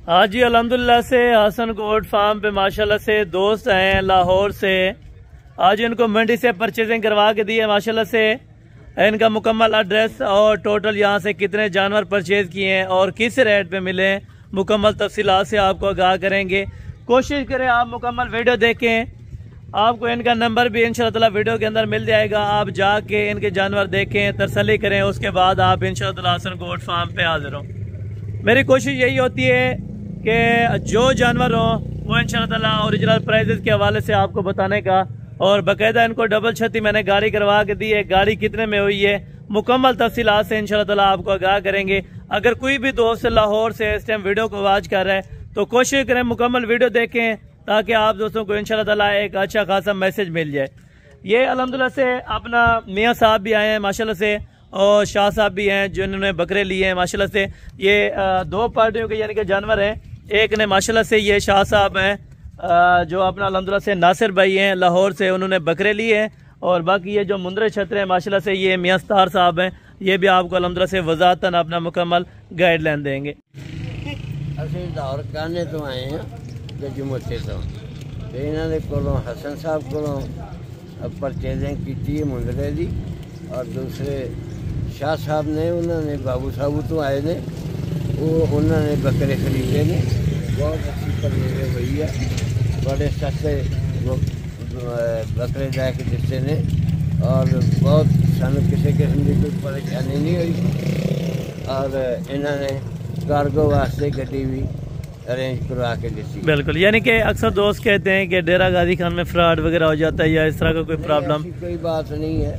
हाँ जी, अल्हम्दुलिल्लाह से हसन गोट फार्म पे माशाल्लाह से दोस्त हैं लाहौर से। आज इनको मंडी से परचेजिंग करवा के दी है माशाल्लाह से। इनका मुकम्मल एड्रेस और टोटल यहाँ से कितने जानवर परचेज किए हैं और किस रेट पे मिले मुकम्मल तफसीलात से आपको आगाह करेंगे। कोशिश करें आप मुकम्मल वीडियो देखें। आपको इनका नंबर भी इंशाअल्लाह ताला वीडियो के अंदर मिल जाएगा। आप जाके इनके जानवर देखें, तसल्ली करें, उसके बाद आप इंशाअल्लाह ताला हसन गोट फार्म पे हाजिर हो। मेरी कोशिश यही होती है कि जो जानवर हो वो इंशाअल्लाह ताला ओरिजिनल प्राइजेस के हवाले से आपको बताने का, और बाकायदा इनको डबल छती मैंने गाड़ी करवा के दी है। गाड़ी कितने में हुई है मुकम्मल तफसीलात से इंशाअल्लाह ताला आपको आगाह करेंगे। अगर कोई भी दोस्त लाहौर से इस टाइम वीडियो को वॉच कर रहा है तो कोशिश करें मुकम्मल वीडियो देखें ताकि आप दोस्तों को इंशाअल्लाह ताला एक अच्छा खासा मैसेज मिल जाए। ये अल्हम्दुलिल्लाह से अपना मियाँ साहब भी आए हैं माशाल्लाह से, और शाह साहब भी हैं जिन्होंने बकरे लिए हैं माशाल्लाह से। ये दो पार्टियों के यानी कि जानवर हैं। एक ने माशाल्लाह से ये शाह साहब हैं जो अपना अल्हम्दुलिल्लाह से नासिर भाई हैं लाहौर से, उन्होंने बकरे लिए हैं। और बाकी ये जो मुंदरे छतरे हैं माशाल्लाह से ये मियाँ सतार साहब हैं। ये भी आपको अल्हम्दुलिल्लाह से वजाहतन अपना मुकम्मल गाइडलाइन देंगे। ਅਸੀਂ ਲਾਹੌਰ ਕਾਨੇ ਤੋਂ ਆਏ ਹਾਂ ਜਜਮੋਤੇ ਤੋਂ, ਤੇ ਇਹਨਾਂ ਦੇ ਕੋਲੋਂ ਹਸਨ ਸਾਹਿਬ ਕੋਲੋਂ परचेजिंग की है मुंदरे की, और दूसरे शाह साहब ने उन्होंने बाबू साहब तो आए ने, वो उन्होंने बकरे खरीदे ने। बहुत अच्छी परचेजिंग हुई है, बड़े सस्ते वो बकरे जाके दिते ने, और बहुत सानू किसी किस्म की कोई परेशानी नहीं हुई। और इन्होंने कार्गो वास्ते गड्डी भी अरेंज करवा के दी। बिल्कुल, यानी कि अक्सर दोस्त कहते हैं कि डेरा गाजी खान में फ्रॉड वगैरह हो जाता है या इस तरह का कोई प्रॉब्लम? कोई बात नहीं है,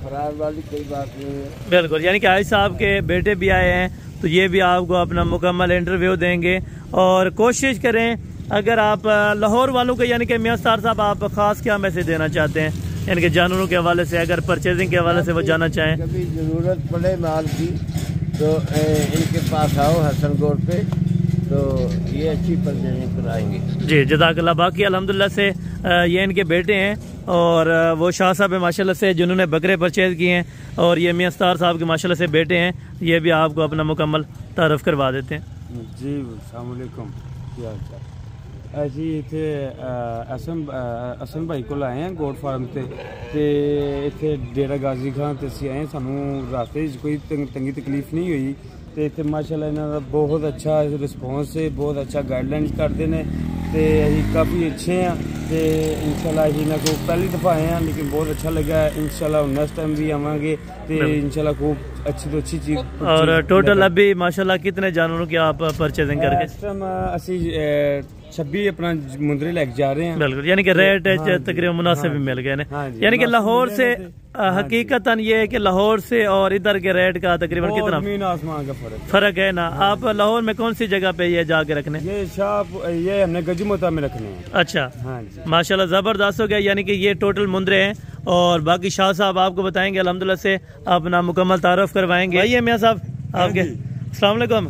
फ्रॉड वाली कोई बात नहीं है। बिल्कुल, यानी कि आज साहब के बेटे भी आए हैं तो ये भी आपको अपना मुकम्मल इंटरव्यू देंगे। और कोशिश करें, अगर आप लाहौर वालों को यानी कि मियाँ सतार साहब आप ख़ास क्या मैसेज देना चाहते हैं यानी कि जानवरों के हवाले से, अगर परचेजिंग के हवाले से वो जाना चाहें? कभी ज़रूरत पड़े माल की तो इनके पास आओ हसन गोट पे, तो ये अच्छी परचेजिंग कराएंगे। जी जज़ाकल्लाह। बाकी अल्हम्दुलिल्लाह से ये इनके बेटे हैं, और वो शाह साहब है माशाल्लाह से जिन्होंने बकरे परचेज किए हैं, और ये मियाँ सतार साहब के माशाल्लाह से बेटे हैं। ये भी आपको अपना मुकम्मल तारफ़ करवा देते हैं। जी अस्सलाम वालेकुम, क्या हाल चाल? ਅਸੀਂ ਇੱਥੇ ਅਸਨ ਭਾਈ ਕੋਲ ਆਏ ਹਾਂ ਗੋਟ ਫਾਰਮ ਤੇ ਇੱਥੇ ਡੇਰਾ ਗਾਜ਼ੀ ਖਾਨ ਤੇ ਅਸੀਂ ਆਏ। ਸਾਨੂੰ ਰਾਸਤੇ 'ਚ ਕੋਈ ਤੰਗੀ ਤਕਲੀਫ ਨਹੀਂ ਹੋਈ, ਤੇ ਇੱਥੇ ਮਾਸ਼ਾਅੱਲਾ ਇਹਨਾਂ ਦਾ ਬਹੁਤ ਅੱਛਾ ਰਿਸਪੌਂਸ ਹੈ, ਬਹੁਤ ਅੱਛਾ ਗਾਈਡਲਾਈਨਸ ਕਰਦੇ ਨੇ, ਤੇ ਅਸੀਂ ਕਾਫੀ ਅੱਛੇ ਹਾਂ। ਤੇ इंशाल्लाह ਅਸੀਂ ਇਹਨਾਂ ਕੋਲ ਪਹਿਲੀ ਦਫਾ ਆਏ ਹਾਂ, लेकिन बहुत अच्छा लगा। इंशाल्लाह नेक्स्ट टाइम भी आवांगे, तो इंशाल्लाह खूब अच्छी तो अच्छी चीज। और टोटल अभी माशाल्लाह कितने जानवरों की आप परचेजिंग करके? इस टाइम ਅਸੀਂ 26 अपना मुंदरे लेके जा रहे हैं। बिल्कुल, यानी कि रेट तकरीबन मुनासिब भी मिल गए हैं। यानी कि लाहौर से हकीकतन ये है कि लाहौर से और इधर के रेट का तकरीबन कितना जमीन आसमान का फर्क है ना? आप लाहौर में कौन सी जगह पे ये जाके रखने? ये हमने गजमोता में रखने हैं। अच्छा, हाँ जी, माशाल्लाह जबरदस्त हो गया। यानी कि ये टोटल मुंदरे हैं, और बाकी शाह साहब आपको बताएंगे अल्हम्दुलिल्लाह से, अपना मुकम्मल तारुफ करवाएंगे। आइए मियाँ साहब आपके। अस्सलाम वालेकुम।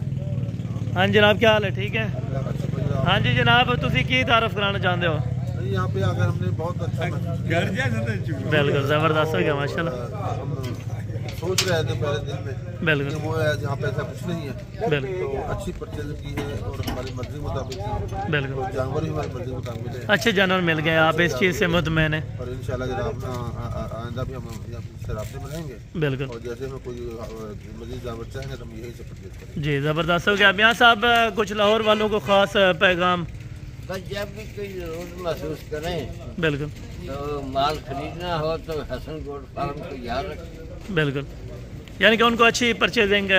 हाँ जनाब, क्या हाल है? ठीक है। हाँ जी जनाब, तुसी की तारुफ कराना चाहते हो? यहाँ पे आकर हमने बहुत अच्छा बिल्कुल जबरदस्त हो गया माशाल्लाह। सोच रहे थे पहले दिन में, बिल्कुल वो है जहाँ पे ऐसा कुछ नहीं है। बिल्कुल, तो अच्छी परचेज की है और हमारी मर्जी मुताबिक की। बिल्कुल, तो जानवर ही हमारी मर्जी मुताबिक मिले, अच्छे जानवर मिल गए। आप इस चीज़ से मुतमैन है? और इंशाल्लाह जनाब आइंदा भी हम इससे राब्ते में रहेंगे। बिल्कुल, और जैसे हमें कोई मजीद जानवर चाहेंगे तो हम यही से परचेज करेंगे। जी जबरदस्त हो गया। मियाँ साहब कुछ लाहौर वालों को ख़ास पैगाम? बस जब भी कोई जरूरत महसूस करें, बिल्कुल, तो माल खरीदना हो तो हसन गोट फार्म को याद रखें। बिल्कुल, यानी कि उनको अच्छी परचेजिंग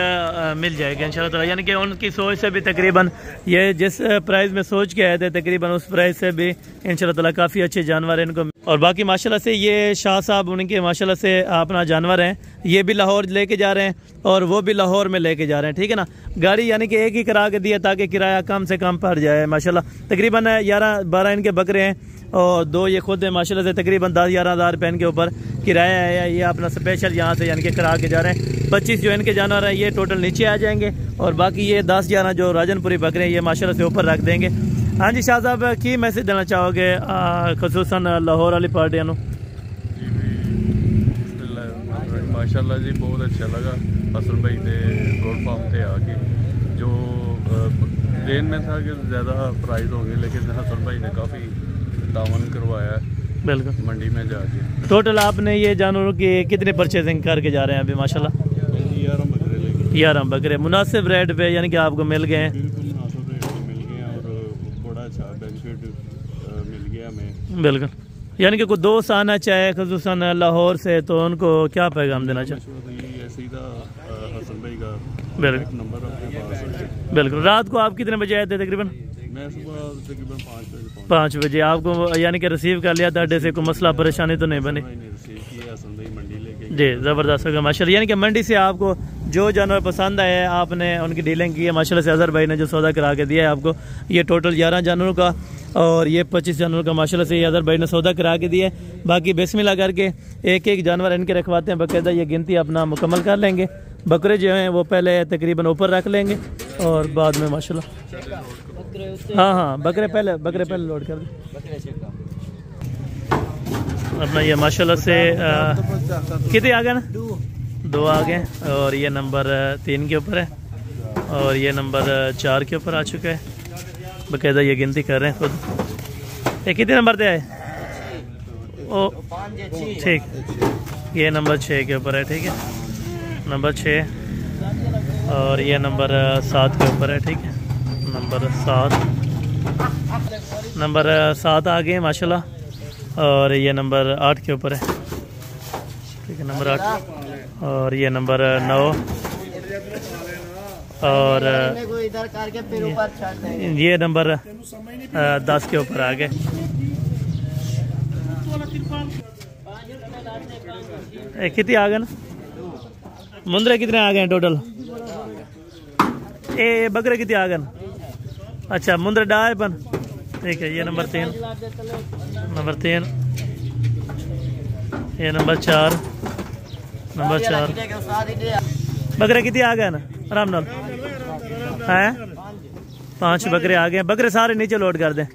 मिल जाएगी इंशाल्लाह ताला। यानी कि उनकी सोच से भी तकरीबन ये जिस प्राइस में सोच के आए थे तकरीबन उस प्राइस से भी इंशाल्लाह ताला काफ़ी अच्छे जानवर इनको। और बाकी माशाल्लाह से ये शाह साहब उनके माशाल्लाह से अपना जानवर हैं, ये भी लाहौर लेके जा रहे हैं और वो भी लाहौर में लेके जा रहे हैं। ठीक है ना, गाड़ी यानी कि एक ही करा के दिया ताकि किराया कम से कम पड़ जाए। माशाल्लाह तकरीबन 11-12 इनके बकरे हैं, और 2 ये खुद है माशाल्लाह से। तकरीबन 10-11 हज़ार रुपये इनके ऊपर किराया है। ये अपना स्पेशल यहाँ से यानी कि करा के जा रहे हैं। 25 जो इनके जानवर है ये टोटल नीचे आ जाएंगे, और बाकी ये 10-11 जो राजनपुरी बकरे हैं ये माशाल्लाह से ऊपर रख देंगे। हाँ जी शाह साहब, की मैसेज देना चाहोगे खसूसन लाहौर वाली पार्टियों को? माशाल्लाह जी बहुत अच्छा लगा हसन भाई के गोट फार्म से आके। जो ब्रेन में था कि ज़्यादा प्राइस होंगे, लेकिन हसन भाई ने काफ़ी तावन करवाया है बिल्कुल मंडी में जाके। टोटल आपने ये जानवरों की कितने परचेजिंग करके जा रहे हैं अभी माशाल्लाह? 11 बकरे लेके 11 बकरे मुनासिब रेट पे यानी कि आपको मिल गए हैं? बिल्कुल मुनासिब रेट पे मिल गए हैं और बड़ा अच्छा बेनिफिट मिल गया हमें। बिल्कुल, यानी कि कोई दोस्त आना चाहे खुसूसन लाहौर से तो उनको क्या पैगाम देना चाहे? तो यही है सीधा हसन भाई का बिल्कुल नंबर अपने पास है। बिल्कुल। रात को आप कितने बजे आए थे तकरीबन? मैं सुबह तकरीबन 5 बजे पहुँचा। 5 बजे आपको यानी कि रिसीव कर लिया था अड्डे से, कोई मसला परेशानी तो नहीं बनी? मैंने रिसीव किया, हसन भाई मंडी लेके जी ज़बरदस्त होगा माशाल्लाह। यानी कि मंडी से आपको जो जानवर पसंद आए आपने उनकी डीलिंग की है माशाल्लाह से। अजहर भाई ने जो सौदा करा के दिया है आपको, ये टोटल 11 जानवरों का और ये 25 जानवरों का माशाल्लाह से ये अजहर भाई ने सौदा करा के दिया है। बाकी बिस्मिल्लाह करके एक एक जानवर इनके रखवाते हैं बाकायदा, ये गिनती अपना मुकम्मल कर लेंगे। बकरे जो हैं वो पहले तकरीबन ऊपर रख लेंगे और बाद में माशाल्लाह हाँ बकरे पहले लोड कर दें अपना। ये माशाल्लाह से कितने आ गए ना? 2 आ गए और ये नंबर 3 के ऊपर है और ये नंबर 4 के ऊपर आ चुका है बाकायदा, ये गिनती कर रहे हैं खुद। ये कितने नंबर पे आए? ओ ठीक, ये नंबर 6 के ऊपर है, ठीक है नंबर 6 और ये नंबर 7 के ऊपर है, ठीक है नंबर 7 आ गए माशाल्लाह और ये नंबर 8 के ऊपर है, ठीक है नंबर 8 और ये नंबर 9 और ये नंबर 10 के ऊपर आ गए। कितने आ गए ना? मुंदरे कितने आ गए हैं टोटल? ए बकरे कितने आ गए? अच्छा मुंदरे डाय बन, ठीक है। ये नंबर 3 ये नंबर 4 बकरे कितने आ गए ना? आराम नाल हैं 5 बकरे आ गए। बकरे सारे नीचे लोड कर दें,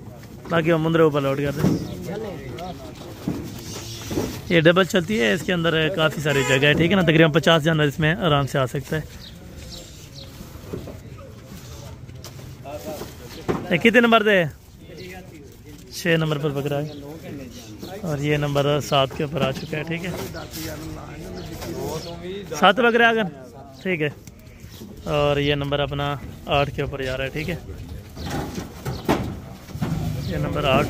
बाकी वो मुंदरे ऊपर लोड कर दें। ये डबल चलती है, इसके अंदर काफ़ी सारी जगह है, ठीक है ना। तकरीबन 50 जानवर इसमें आराम से आ सकता है। कितने नंबर दे? 6 नंबर पर बकरा है और ये नंबर 7 के ऊपर आ चुका है, ठीक है 7 बकरे आ गए, ठीक है। और ये नंबर अपना 8 के ऊपर जा रहा है, ठीक है ये नंबर 8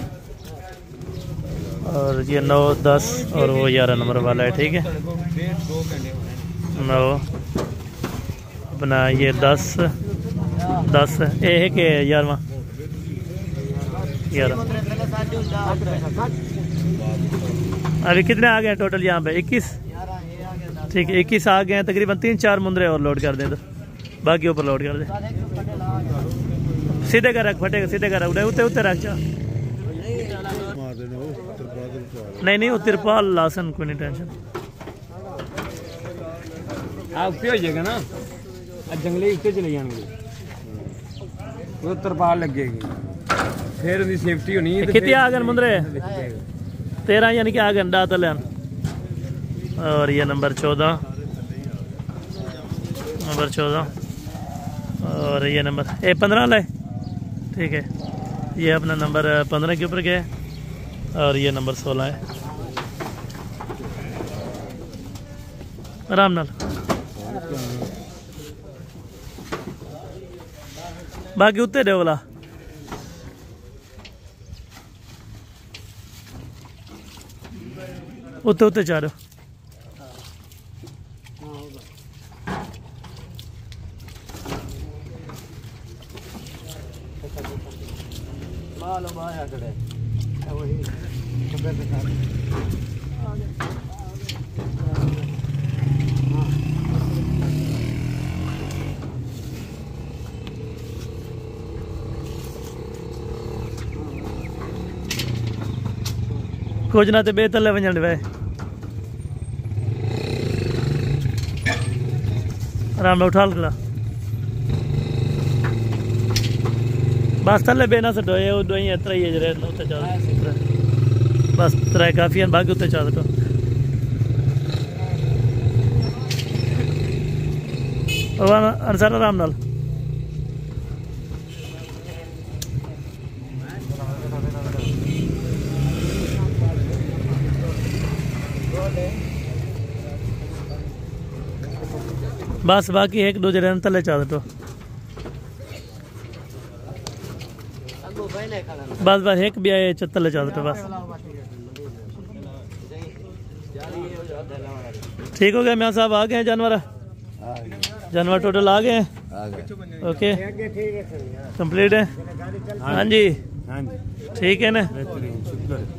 और ये 9 10 और वो 11 नंबर वाला है, ठीक है 9 अपना ये 10 एक के 11 अभी कितने आ गए टोटल यहाँ पे? 21, ठीक है 21 आ गए हैं। तकरीबन 3-4 मुंदरे और लोड कर दें तो बाकी ऊपर लोड कर दें। सीधे का रख, फटेगा सीधे का रख, उते रख जा। नहीं वो तिरपाल लासन, कोई नहीं टेंशन। उत्ते हो जाएगा ना, जंगली उत्ते चले जाएंगे, वो तिरपाल लगेगी फिर उसकी सेफ्टी होनी है। कितने आ गए मुंदरे? 13 यानी कि आ गए डा तल्यान। और ये नंबर 14 और ये नंबर 15 लाए, ठीक है ये अपना नंबर 15 के ऊपर गया और ये नंबर 16 है। आराम नाल बाकी उत्ते डोला उत्ते चारो कुछ ना तो बेतले वजन वे आराम से उठा ला बस थले बेना से डोए डोई इतना ही जरे उत्ते चल बस 3 काफी है बाकी उत्ते चल तो अनसार आराम नाल बस बाकी एक दूजे दिन तले चाह तो बस बस एक भी आए तले चाह तो बस ठीक हो गया। मियाँ साहब आ गए हैं जानवर टोटल आ गए हैं। ओके कंप्लीट है। हाँ जी ठीक है ना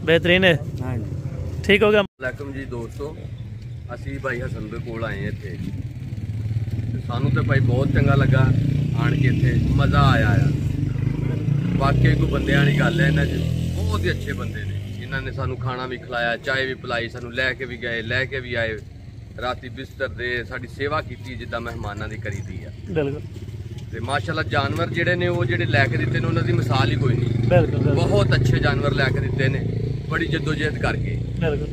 बेहतरीन है ठीक हो गया। वालेकुम जी दोस्तों ਅਸੀਂ ਭਾਈ ਹਸਨ ਦੇ ਕੋਲ ਆਏ ਇੱਥੇ ਸਾਨੂੰ ਤਾਂ ਭਾਈ ਬਹੁਤ ਚੰਗਾ ਲੱਗਾ ਆਣ ਕੇ ਇੱਥੇ ਮਜ਼ਾ ਆਇਆ ਆ ਵਾਕਈ ਕੋਈ ਬੰਦਿਆਂ ਵਾਲੀ ਗੱਲ ਹੈ ਇਹਨਾਂ 'ਚ ਬਹੁਤ ਹੀ ਅੱਛੇ ਬੰਦੇ ਨੇ ਇਹਨਾਂ ਨੇ ਸਾਨੂੰ ਖਾਣਾ ਵੀ ਖਿਲਾਇਆ ਚਾय ਵੀ ਪਿਲਾਈ ਸਾਨੂੰ ਲੈ ਕੇ ਵੀ ਗਏ ਲੈ ਕੇ ਵੀ ਆਏ ਰਾਤੀ ਬਿਸਤਰ ਦੇ ਸਾਡੀ ਸੇਵਾ ਕੀਤੀ ਜਿੱਦਾਂ ਮਹਿਮਾਨਾਂ ਦੀ ਕਰੀਦੀ ਆ ਬਿਲਕੁਲ ਤੇ ਮਾਸ਼ਾਅੱਲਾ ਜਾਨਵਰ ਜਿਹੜੇ ਨੇ ਉਹ ਜਿਹੜੇ ਲੈ ਕੇ ਦਿੱਤੇ ਨੇ ਉਹਨਾਂ ਦੀ ਮਿਸਾਲ ਹੀ ਕੋਈ ਨਹੀਂ बिल्कुल बहुत अच्छे जानवर ਲੈ ਕੇ ਦਿੱਤੇ ਨੇ बड़ी जद्दोजहद करके बिल्कुल।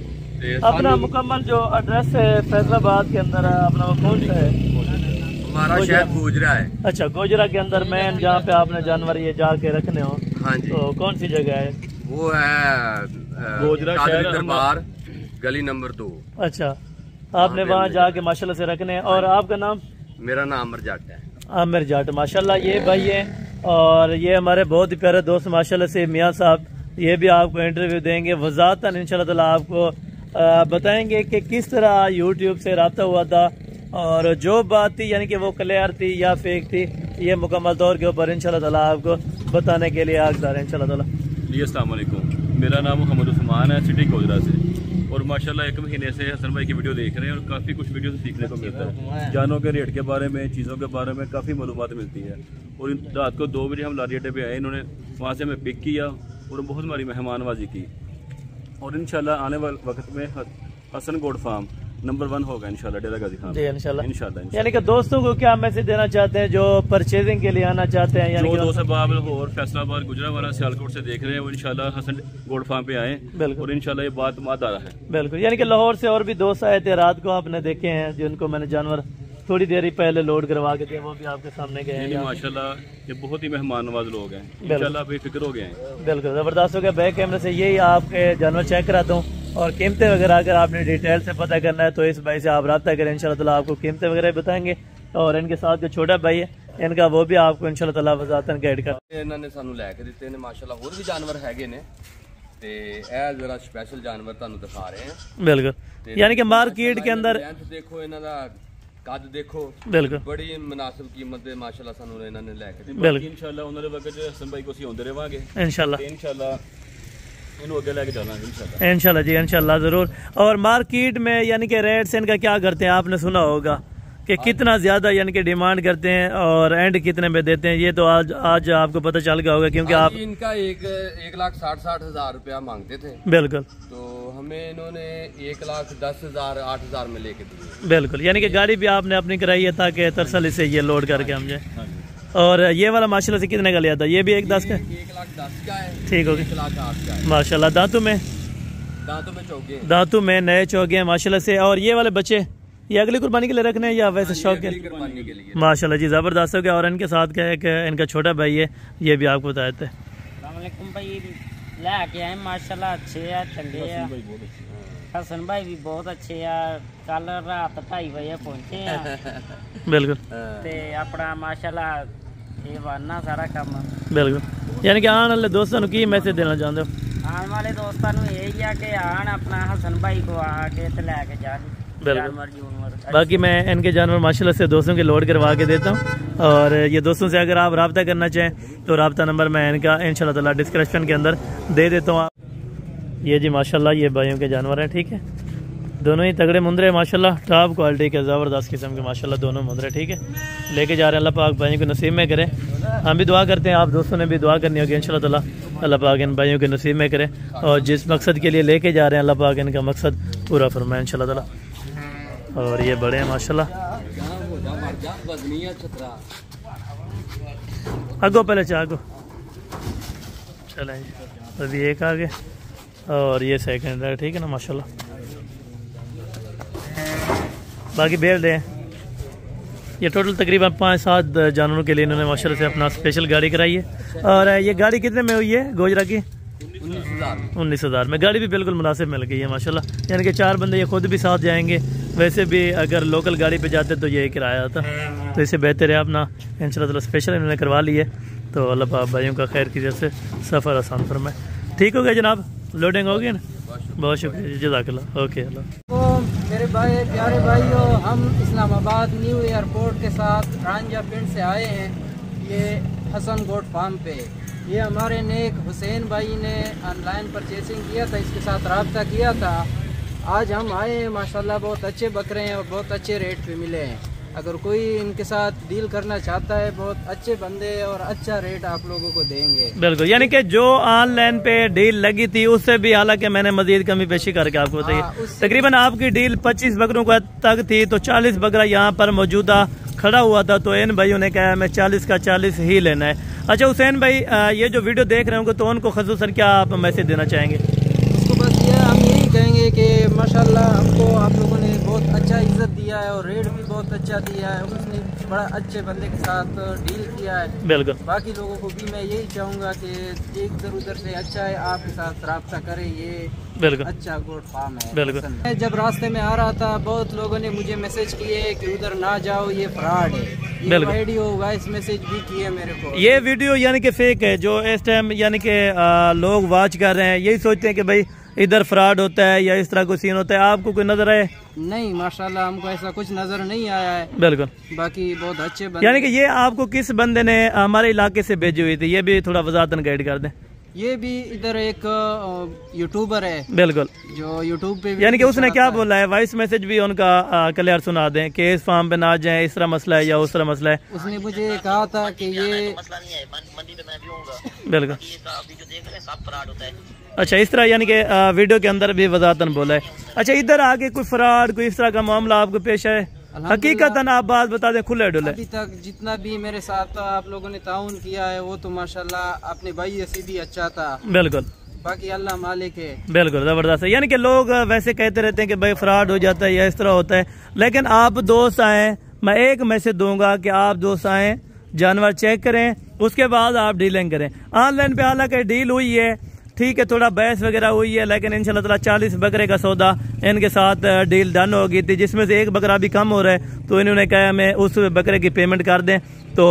अपना मुकम्मल जो एड्रेस है फैसलाबाद के अंदर अपना वो कौन सा है? हमारा शहर गोजरा है। अच्छा गोजरा के अंदर मेन जहाँ पे आपने जानवर ये जाके रखने हो हाँ जी तो कौन सी जगह है? वो है गोजरा शहर दरबार गली नंबर 2। अच्छा आपने वहाँ जाके माशाल्लाह से रखने हैं। और आपका नाम? मेरा नाम अमर जाट है। आमिर जाट माशाल्लाह ये भाई है और ये हमारे बहुत ही प्यारे दोस्त माशाल्लाह से मियाँ साहब ये भी आपको इंटरव्यू देंगे वज़ातन इंशाल्लाह ताला आपको बताएंगे कि किस तरह यूट्यूब से रब्ता हुआ था और जो बात थी यानी कि वो क्लियर थी या फेक थी ये मुकम्मल तौर के ऊपर इंशाल्लाह ताला आपको बताने के लिए आगदार है इंशाल्लाह ताला। जी अस्सलाम वालेकुम मेरा नाम मोहम्मद उस्मान है सिटी गोजरा से और माशाल्लाह 1 महीने से हसन भाई की वीडियो देख रहे हैं और काफ़ी कुछ वीडियो से सीखने को मिलता है जानों के रेट के बारे में चीज़ों के बारे में काफ़ी मालूमात मिलती है। और रात को 2 बजे हम लारी अड्डे पे आए इन्होंने वहाँ से हमें पिक किया और बहुत हमारी मेहमानबाजी की और इंशाल्लाह आने वाले वक्त में हसन गोड फार्म नंबर 1 होगा इंशाल्लाह डेरा गाजी खान। जी इंशाल्लाह। यानी कि दोस्तों को क्या मैसेज देना चाहते हैं जो परचेजिंग के लिए आना चाहते हैं यानी जो दोस्त अहबाब और फैसलाबाद गुजरावाला सियालकोट से देख रहे हैं वो इंशाल्लाह हसन गोड फार्म पे आए और इंशाल्लाह ये बात माद आ रहा है। बिल्कुल यानी कि लाहौर से और भी दोस्त आए थे रात को आपने देखे हैं जिनको मैंने जानवर थोड़ी देर ही पहले लोड करवा के दिए वो भी आपके सामने गए हैं माशाल्लाह ये बहुत ही मेहमान नवाज लोग हैं इंशाल्लाह बेफिक्र हो गए हैं। बिल्कुल जबरदस्त हो गया। बैक कैमरे से यही आपके जानवर चेक कराता हूँ और कीमतें वगैरह अगर आपने डिटेल से पता करना है तो इस भाई से आप रब्ता करें इंशाल्लाह ताला आपको कीमतें वगैरह बताएंगे और इनके साथ जो छोटा भाई है इनका वो भी आपको इंशाल्लाह ताला वज़ातन गाइड कर ਇਹਨਾਂ ਨੇ ਸਾਨੂੰ ਲੈ ਕੇ ਦਿੱਤੇ ਨੇ ਮਾਸ਼ਾਅੱਲਾ ਹੋਰ ਵੀ ਜਾਨਵਰ ਹੈਗੇ ਨੇ ਤੇ ਇਹ ਜ਼ਰਾ ਸਪੈਸ਼ਲ ਜਾਨਵਰ ਤੁਹਾਨੂੰ ਦਿਖਾ ਰਹੇ ਹਾਂ। बिल्कुल यानी कि मार्केट के अंदर देखो ਇਹਨਾਂ ਦਾ ਕੱਦ ਦੇਖੋ बिल्कुल ਬੜੀ ਮੁਨਾਸਿਬ ਕੀਮਤ ਦੇ ਮਾਸ਼ਾਅੱਲਾ ਸਾਨੂੰ ਇਹਨਾਂ ਨੇ ਲੈ ਕੇ ਦਿੱਤੇ। बिल्कुल इंशाल्लाह ਉਹਨਾਂ ਦੇ ਵਕਤ ਹਸਨ ਭਾਈ को ਅਸੀਂ ਆਉਂਦੇ ਰਵਾਂਗੇ इंशाल्लाह इंशाल्लाह इन्हों आगे लेके जाना इंशाल्लाह जी इंशाल्लाह जरूर। और मार्केट में यानी कि रेट्स इनका क्या करते हैं आपने सुना होगा कि कितना ज्यादा यानी कि डिमांड करते हैं और एंड कितने में देते हैं ये तो आज आपको पता चल गया होगा क्योंकि आप इनका 1,60,000 रुपया मांगते थे। बिल्कुल तो हमें इन्होंने 1,10,000 8,000 में लेके दिए। बिल्कुल यानी कि गाड़ी भी आपने अपनी कराई है ताकि तरसली से ये लोड करके हम जाए। और ये वाला माशाल्लाह से कितने का लिया था? ये भी 1,10 का 1,10,000 का है। ठीक हो गया 1,08,000 का है माशाल्लाह। दांतों में चौके दांतों में नए चौके हैं माशाल्लाह से। और ये वाले बच्चे ये अगली कुर्बानी के लिए रखने हैं या वैसे शौक के लिए? माशाल्लाह जी जबरदस्त हो गया। और इनके साथ क्या है कि इनका छोटा भाई है ये भी आपको बताए थे। माशाल्लाह अच्छे है चंगे है हसन भाई भी बहुत अच्छे है कल रात 2:30 बजे पहुंचे हैं बिल्कुल ते अपना माशाल्लाह ये वाना सारा काम बिल्कुल। यानी कि आने वाले दोस्तों की मैसेज देना चाहते हो? आने वाले दोस्तों यही है कि आन अपना हसन भाई को आके ते लेके जान जानवर। बाकी मैं इनके जानवर माशाल्लाह से दोस्तों के लोड करवा के देता हूँ और ये दोस्तों से अगर आप रब्ता करना चाहें तो रब्ता नंबर मैं इनका इंशाल्लाह ताला डिस्क्रिप्शन के अंदर दे देता हूँ। ये जी माशाल्लाह ये भाइयों के जानवर हैं ठीक है दोनों ही तगड़े मुंदरे माशाल्लाह टॉप क्वालिटी के ज़बरदस्त किस्म के माशाल्लाह दोनों मुंदरे ठीक है लेके जा रहे हैं। अल्लाह पाक भाइयों को नसीब में करे। हम भी दुआ करते हैं आप दोस्तों ने भी दुआ करनी होगी इंशाल्लाह ताला अल्लाह पाक इन भाइयों के नसीब में करे और जिस मकसद के लिए लेके जा रहे हैं अल्लाह पाक इनका मकसद पूरा फरमाए इंशाल्लाह ताला। और ये बड़े हैं माशाल्लाह। आगो पहले चागो चलें अभी एक आगे और ये सेकंड है ठीक है ना माशाल्लाह। बाकी बेल दे ये टोटल तकरीबन 5-7 जानवरों के लिए इन्होंने माशाल्लाह से अपना स्पेशल गाड़ी कराई है। और ये गाड़ी कितने में हुई है गोजरा की? 19,000 19,000 में गाड़ी भी बिल्कुल मुनासिब मिल गई है माशाल्लाह। यानी कि 4 बंदे ये खुद भी साथ जाएंगे वैसे भी अगर लोकल गाड़ी पे जाते तो ये किराया आता, तो इससे बेहतर है अपना इंशाल्लाह स्पेशल इन्होंने करवा लिया। तो अल्लाह पाक भाइयों का खैर की जैसे सफ़र आसान फरमाए। ठीक हो गया जनाब, लोडिंग हो गई ना, बहुत शुक्रिया, जज़ाकल्लाह। ओके अल्लाह। तो मेरे भाई प्यारे भाइयों, हम इस्लामाबाद न्यू एयरपोर्ट के साथ रांझा पिंड से आए हैं, ये हसन गोट फार्म पे। ये हमारे नेक हुसैन भाई ने ऑनलाइन परचेसिंग किया था, इसके साथ रब्ता किया था। आज हम आए हैं, माशाल्लाह बहुत अच्छे बकरे हैं और बहुत अच्छे रेट पे मिले हैं। अगर कोई इनके साथ डील करना चाहता है, बहुत अच्छे बंदे और अच्छा रेट आप लोगों को देंगे। बिल्कुल, यानी कि जो ऑनलाइन पे डील लगी थी उससे भी हालांकि मैंने मजीद कमी पेशी करके आपको बताई। तकरीबन आपकी डील 25 बकरों तक थी, तो 40 बकरा यहाँ पर मौजूदा खड़ा हुआ था, तो इन भाइयों ने कहा मैं 40 का 40 ही लेना है। अच्छा हुसैन भाई, ये जो वीडियो देख रहे होंगे तो उनको खसूसन क्या आप मैसेज देना चाहेंगे? उसको बस ये हम यही कहेंगे कि माशाल्लाह हमको आप लोगों ने बहुत अच्छा इज्जत दिया है और रेट भी बहुत अच्छा दिया है। उसने बड़ा अच्छे बंदे के साथ डील किया है। बिल्कुल, बाकी लोगों को भी मैं यही चाहूँगा कि इधर उधर से अच्छा है आपके साथ रब्ता करें। ये बिल्कुल अच्छा गोट फार्म है। बिल्कुल, मैं जब रास्ते में आ रहा था बहुत लोगों ने मुझे मैसेज किए कि उधर ना जाओ, ये फ्रॉड है। ये वीडियो वॉइस मैसेज भी किए मेरे को। ये वीडियो यानी कि फेक है, जो इस टाइम यानी कि लोग वॉच कर रहे हैं, यही सोचते हैं कि भाई इधर फ्रॉड होता है या इस तरह कोई सीन होता है। आपको कोई नजर आए? नहीं, माशाल्लाह हमको ऐसा कुछ नजर नहीं आया है। बिल्कुल, बाकी बहुत अच्छे बंदे। यानी कि ये आपको किस बंदे ने हमारे इलाके से भेजी हुई थी, ये भी थोड़ा वजाहतन गाइड कर दें। ये भी इधर एक यूट्यूबर है। बिल्कुल, जो यूट्यूब पे, यानी कि उसने क्या बोला है, वॉइस मैसेज भी उनका क्लियर सुना दें कि इस फार्म पे ना जाएं, इस तरह मसला है या उस तरह मसला है। उसने मुझे कहा था कि ये बिल्कुल, अच्छा इस तरह, यानी कि वीडियो के अंदर भी वजाहतन बोला है। अच्छा, इधर आगे कोई फ्रॉड कोई इस तरह का मामला आपको पेश है? हकीकतन आप बात बता दें खुले डुले। अभी तक जितना भी मेरे साथ आप लोगों ने ताउन किया है वो तो माशाल्लाह अपने भाई से भी अच्छा था। बिल्कुल, बाकी अल्लाह मालिक है। बिल्कुल जबरदस्त है। यानी कि लोग वैसे कहते रहते हैं कि भाई फ्रॉड हो जाता है या इस तरह होता है, लेकिन आप दोस्त आए, मैं एक मैसेज दूंगा कि आप दोस्त आए, जानवर चेक करें, उसके बाद आप डीलिंग करें। ऑनलाइन पे हालांकि डील हुई है, ठीक है, थोड़ा बहस वगैरह हुई है, लेकिन इंशाल्लाह ताला 40 बकरे का सौदा इनके साथ डील डन हो गई थी, जिसमें से एक बकरा भी कम हो रहा है। तो इन्होंने कहा हमें उस बकरे की पेमेंट कर दें, तो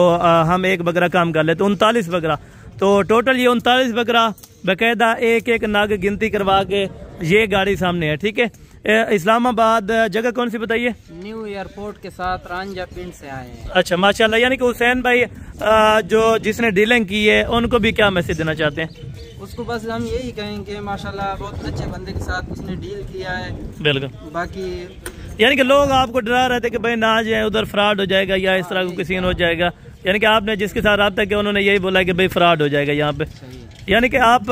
हम एक बकरा कम कर ले, तो 39 बकरा, तो टोटल ये 39 बकरा बाकायदा एक एक नाग गिनती करवा के ये गाड़ी सामने है। ठीक है, इस्लामाबाद जगह कौन सी बताइए? न्यू एयरपोर्ट के साथ रांझा पिंड से आए हैं। अच्छा माशाल्लाह, यानी कि हुसैन भाई जो जिसने डीलिंग की है उनको भी क्या मैसेज देना चाहते हैं? उसको बस हम यही कहेंगे माशाल्लाह बहुत अच्छे बंदे के साथ उसने डील किया है। बिल्कुल, बाकी यानी कि लोग आपको डरा रहे थे कि भाई ना जाए उधर फ्रॉड हो जाएगा या इस तरह का सीन हो जाएगा, यानी कि आपने जिसके साथ रब्ता किया उन्होंने यही बोला कि भाई फ्रॉड हो जाएगा यहाँ पे, यानी कि आप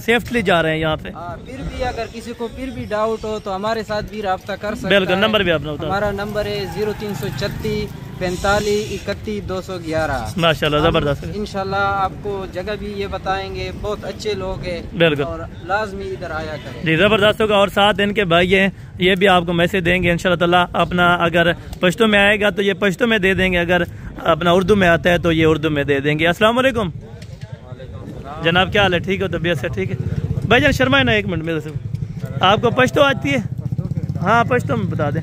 सेफ्टली जा रहे हैं यहाँ पे। फिर भी अगर किसी को फिर भी डाउट हो तो हमारे साथ भी रब्ता कर सकता है। बिल्कुल, नंबर भी आपने बताया। हमारा नंबर है 0336 45 31 211। माशाल्लाह जबरदस्त। इंशाल्लाह आपको जगह भी ये बताएंगे, बहुत अच्छे लोग हैं। बिल्कुल, और लाजमी इधर आया करें जी, जबरदस्त होगा। और साथ इनके भाई हैं, ये भी आपको मैसेज देंगे इंशाल्लाह ताला। अपना अगर पश्तो में आएगा तो ये पश्तो में दे देंगे, अगर अपना उर्दू में आता है तो ये उर्दू में दे देंगे। अस्सलाम वालेकुम जनाब, क्या हाल है? ठीक हो? तबीयत से ठीक है? भाईजान शर्मा ना, एक मिनट मेरे से, आपको पश्तो आती है? हाँ, पश्तो में बता दें।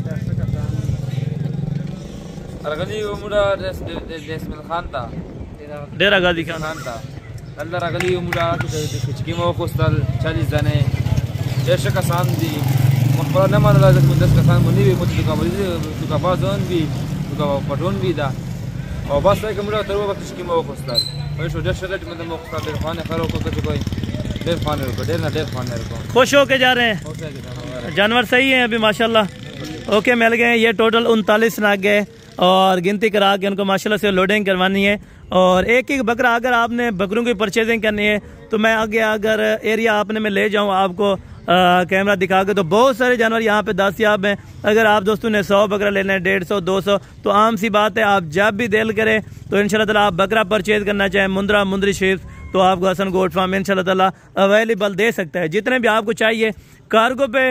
डेरा गाजी खान खुश होके जा रहे हैं, जानवर सही है अभी माशाल्लाह। ओके, मिल गए। ये टोटल 39 नाग गए और गिनती करा के उनको माशाल्लाह से लोडिंग करवानी है। और एक एक बकरा, अगर आपने बकरों की परचेजिंग करनी है तो मैं आगे अगर एरिया आपने में ले जाऊँ आपको कैमरा दिखा के, तो बहुत सारे जानवर यहाँ पे दस्तियाब हैं। अगर आप दोस्तों ने 100 बकरा लेना है, 150 200, तो आम सी बात है, आप जब भी दिल करें तो इंशाल्लाह ताला आप बकरा परचेज करना चाहें, मुंद्रा मुंद्री शेफ, तो आपको हसन गोट फार्म इंशाल्लाह ताला अवेलेबल दे सकता है। जितने भी आपको चाहिए कार्गो पे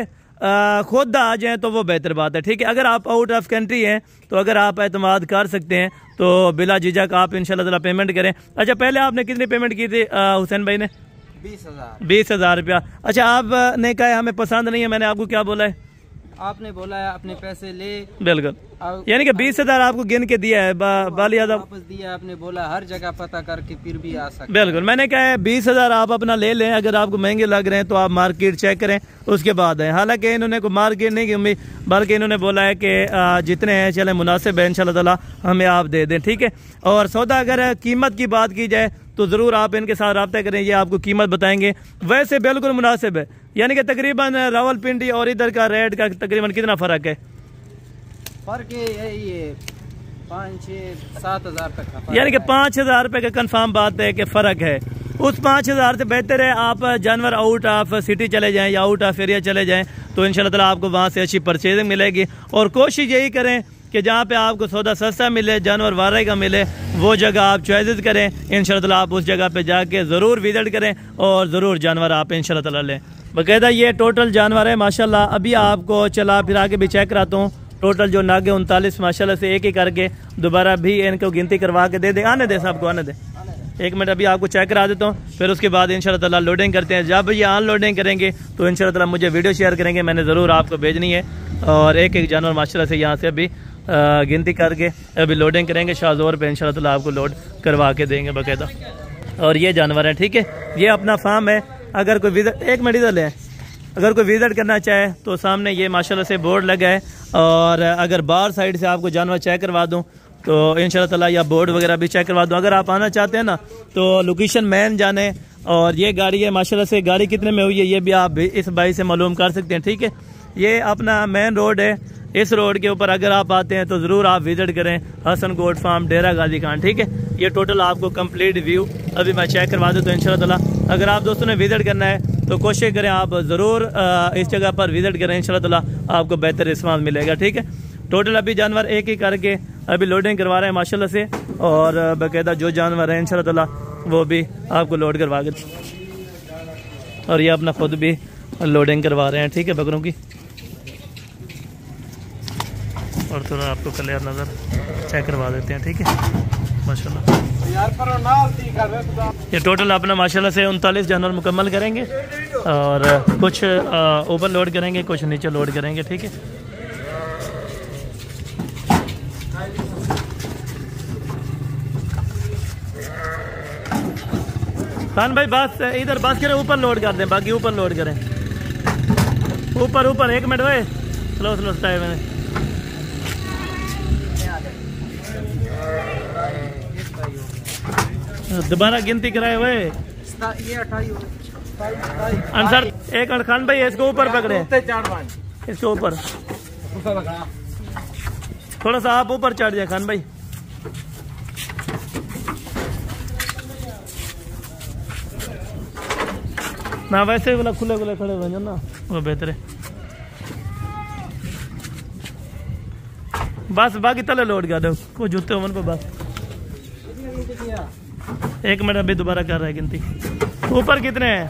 खुद आ जाएं तो वो बेहतर बात है। ठीक है, अगर आप आउट ऑफ कंट्री हैं तो अगर आप एतमाद कर सकते हैं तो बिला झिझक आप इंशाल्लाह ताला पेमेंट करें। अच्छा, पहले आपने कितनी पेमेंट की थी हुसैन भाई ने? 20,000। 20,000 रुपया। अच्छा, आपने कहा हमें पसंद नहीं है, मैंने आपको क्या बोला है? आपने बोला है अपने पैसे ले, बिल्कुल, यानी कि 20,000 आपको गिन के दिया है बाली यादव, वापस दिया। आपने बोला हर जगह पता करके फिर भी आ सकते। बिल्कुल, मैंने कहा है 20,000 आप अपना ले लें, अगर आपको महंगे लग रहे हैं तो आप मार्केट चेक करें उसके बाद है। हालांकि इन्होंने कोई मार्केट नहीं की, बल्कि इन्होंने बोला है कि जितने हैं चले मुनासिब है, इंशाल्लाह ताला हमें आप दे दें, ठीक है। और सौदा अगर कीमत की बात की जाए तो ज़रूर आप इनके साथ रब्ता करें, ये आपको कीमत बताएंगे। वैसे बिल्कुल मुनासिब है, यानी कि तकरीबन रावलपिंडी और इधर का रेट का तकरीबन कितना फ़र्क है? फर्क ये 5-6-7 हज़ार तक का, यानी कि 5,000 रुपये का कंफर्म बात है कि फ़र्क है। उस 5,000 से बेहतर है आप जानवर आउट ऑफ सिटी चले जाएं या आउट ऑफ एरिया चले जाएं, तो इंशाल्लाह ताला आपको वहाँ से अच्छी परचेजिंग मिलेगी। और कोशिश यही करें कि जहाँ पे आपको सौदा सस्ता मिले, जानवर वारे का मिले, वो जगह आप चॉइस करें। इंशाल्लाह ताला आप उस जगह पे जाके ज़रूर विजिट करें और ज़रूर जानवर आप इंशाल्लाह ताला लें। बाकायदा ये टोटल जानवर है माशाल्लाह। अभी आपको चला फिरा के भी चेक कराता हूँ। टोटल जो नागे 39 माशाल्लाह से एक ही करके दोबारा भी इनको गिनती करवा के दे दे। आने दे साहब को, आने दे, 1 मिनट अभी आपको चेक करा देता हूँ, फिर उसके बाद इंशाल्लाह ताला लोडिंग करते हैं। जब ये अनलोडिंग करेंगे तो इंशाल्लाह ताला मुझे वीडियो शेयर करेंगे, मैंने ज़रूर आपको भेजनी है। और एक एक जानवर माशाल्लाह से यहाँ से अभी गिनती करके अभी लोडिंग करेंगे। शाहजोर पे इंशाल्लाह ताला आपको लोड करवा के देंगे बाकायदा। और ये जानवर है, ठीक है, ये अपना फार्म है। अगर कोई विजिट, 1 मिनट इधर लें, अगर कोई विजिट करना चाहे तो सामने ये माशाल्लाह से बोर्ड लगा है। और अगर बाहर साइड से आपको जानवर चेक करवा दूँ तो इंशाल्लाह ताला या बोर्ड वगैरह भी चेक करवा दूँ। अगर आप आना चाहते हैं ना तो लोकेशन मैन जाने। और ये गाड़ी है माशाल्लाह से, गाड़ी कितने में हुई है ये भी आप इस भाई से मालूम कर सकते हैं, ठीक है। ये अपना मेन रोड है, इस रोड के ऊपर अगर आप आते हैं तो ज़रूर आप विजिट करें हसन गोट फार्म डेरा गाजी खान, ठीक है। ये टोटल आपको कंप्लीट व्यू अभी मैं चेक करवा दूँ तो इंशाल्लाह ताला अगर आप दोस्तों ने विजिट करना है तो कोशिश करें आप ज़रूर इस जगह पर विजिट करें, इंशाल्लाह ताला आपको बेहतर रिस्पांस मिलेगा, ठीक है। टोटल अभी जानवर एक ही करके अभी लोडिंग करवा रहे हैं माशाल्लाह से। और बाकायदा जो जानवर है इंशाल्लाह ताला वो भी आपको लोड करवा के, और ये अपना खुद भी लोडिंग करवा रहे हैं, ठीक है, बकरों की। और थोड़ा आपको क्लियर नज़र चेक करवा देते हैं, ठीक है, माशाल्लाह। ये टोटल अपना माशाल्लाह से 39 जानवर मुकम्मल करेंगे और कुछ ऊपर लोड करेंगे, कुछ नीचे लोड करेंगे, ठीक है। खान भाई बस इधर बस करें, ऊपर लोड कर दें, बाकी ऊपर लोड करें, ऊपर ऊपर। 1 मिनट भाई, स्लो स्लो टाइम है। दोबारा गिनती कराए हुए ये 28 आंसर। एक खान भाई इसको ऊपर पकड़े, इसको ऊपर थोड़ा सा आप ऊपर चढ़ जाए खान भाई। ना वैसे वाला खुले खुले खड़े हो ना वो बेहतर है। बस बाकी तले लोड कर दो, को जूते उमन पे बस। 1 मिनट अभी दोबारा कर रहा है गिनती। ऊपर कितने हैं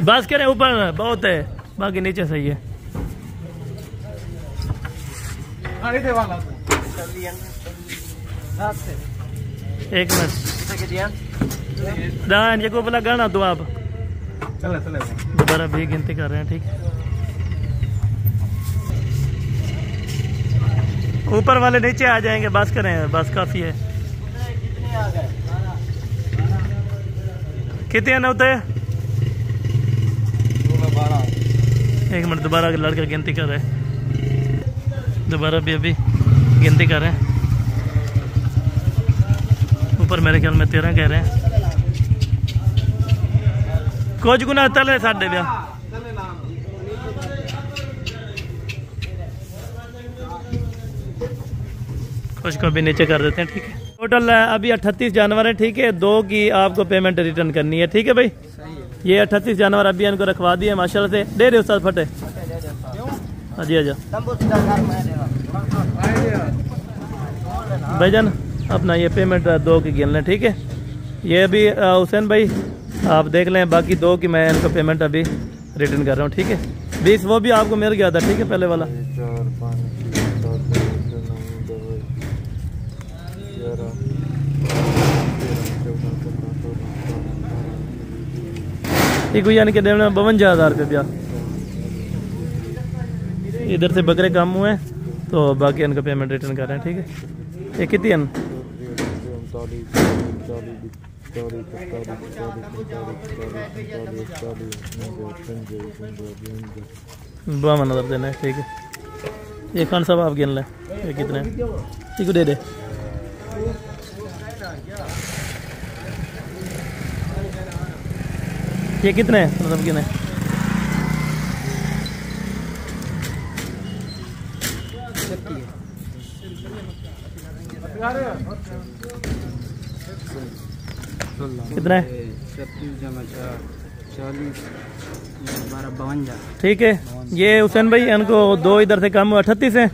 बस करें, ऊपर बहुत है, बाकी नीचे सही है। एक मिनट दान ये को बोला गाना तो आप दोबारा भी गिनती कर रहे हैं, ठीक है। ऊपर वाले नीचे आ जाएंगे, बस करें, बस काफी है। कितने आने होते हैं? 1 मिनट दोबारा लड़का गिनती कर रहे हैं, दोबारा भी अभी गिनती कर रहे हैं। ऊपर मेरे ख्याल में 13 कह रहे हैं, कुछ गुना तले साढ़े ब्याह। कुछ को भी नीचे कर देते हैं, ठीक है। टोटल अभी 38 जानवर है, ठीक है। 2 की आपको पेमेंट रिटर्न करनी है, ठीक है भाई। ये 38 जानवर अभी इनको रखवा दिए माशाल्लाह से। दे रहे उस्ताद फटे, हाँ जी आजा भाईजान अपना ये पेमेंट 2 की गिन लें, ठीक है। ये अभी हुसैन भाई आप देख लें, बाकी 2 की मैं इनको पेमेंट अभी रिटर्न कर रहा हूँ, ठीक है। 20 वो भी आपको मिल गया था, ठीक है, पहले वाला। 4 5 7 8 9 10 11 12 13 14 15 16 17 18 19 20 ये कोई यानी कि 52,000 रुपये ब्याह। इधर से बकरे कम हुए हैं तो बाकी इनका पेमेंट रिटर्न कर रहे हैं। ठीक है, ये कितनी है? बावन नजर देना है। ठीक है, ये खान साहब आप गिन लें ये कितने हैं, ठीक दे दे। ये कितने हैं मतलब गिने? कितना है? 52। ठीक है, ये हुसैन भाई इनको 2 इधर से कम 38 है,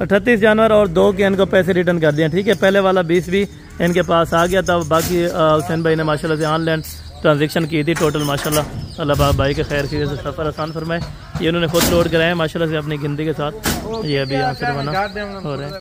38 जानवर और 2 के इनको पैसे रिटर्न कर दिए। ठीक है, पहले वाला 20 भी इनके पास आ गया था। बाकी हुसैन भाई ने माशाल्लाह से ऑनलाइन ट्रांजैक्शन की थी टोटल। माशाल्लाह अल्लाह पाक भाई के खैर की वजह से सफ़र आसान फरमाए। ये उन्होंने खुद लोड कराया माशाल्लाह से अपनी गिनती के साथ। ये अभी यहाँ से रवाना हो रहे हैं।